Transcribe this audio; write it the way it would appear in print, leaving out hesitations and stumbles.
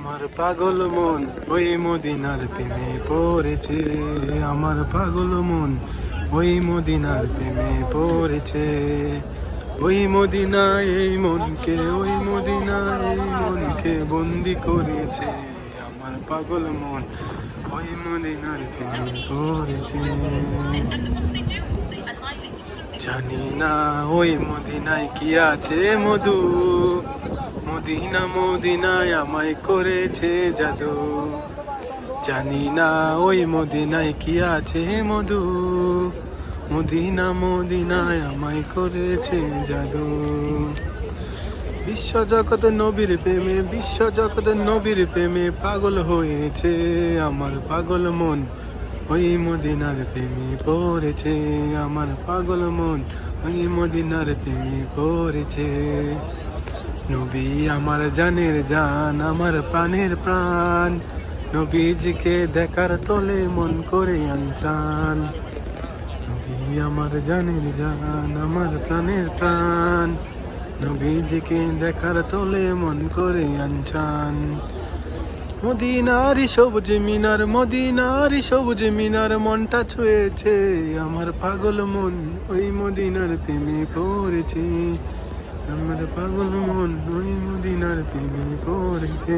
আমার পাগল মন ওই মদিনার প্রেমে পড়েছে। আমার পাগল মন ওই মদিনার প্রেমে পড়েছে। ওই মদিনায় এই মনকে, ওই মদিনায় এই মনকে বন্দি করেছে। আমার পাগল মন ওই মদিনার প্রেমে পড়েছে। জানি না ওই মদিনায় কি আছে মধু, মদিনা মদিনায় আমায় করেছে জাদু। জানি না ওই মদিনায় কি আছে মধু, মদিনা মদিনায় আমায় করেছে জাদু। বিশ্ব জগৎ নবীর প্রেমে, বিশ্ব জগৎ নবীর প্রেমে পাগল হয়েছে। আমার পাগল মন ওই মদিনার প্রেমে পড়েছে। আমার পাগল মন ওই মদিনার প্রেমে পড়েছে। নবী আমার জানের জান, আমার প্রাণের প্রাণ। নবীজিকে দেখার তলে মন করে আনচান। নবী আমার জানের জান, আমার প্রাণের প্রাণ। নবীজিকে দেখার তলে মন করে আনচান। মদিনারি সবুজ মিনার, মদিনারি সবুজ মিনার মনটা ছুঁয়েছে। আমার পাগল মন ওই মদিনার প্রেমে পড়েছে। আমার পাগল মন ওই মদিনার প্রেমে পড়েছে।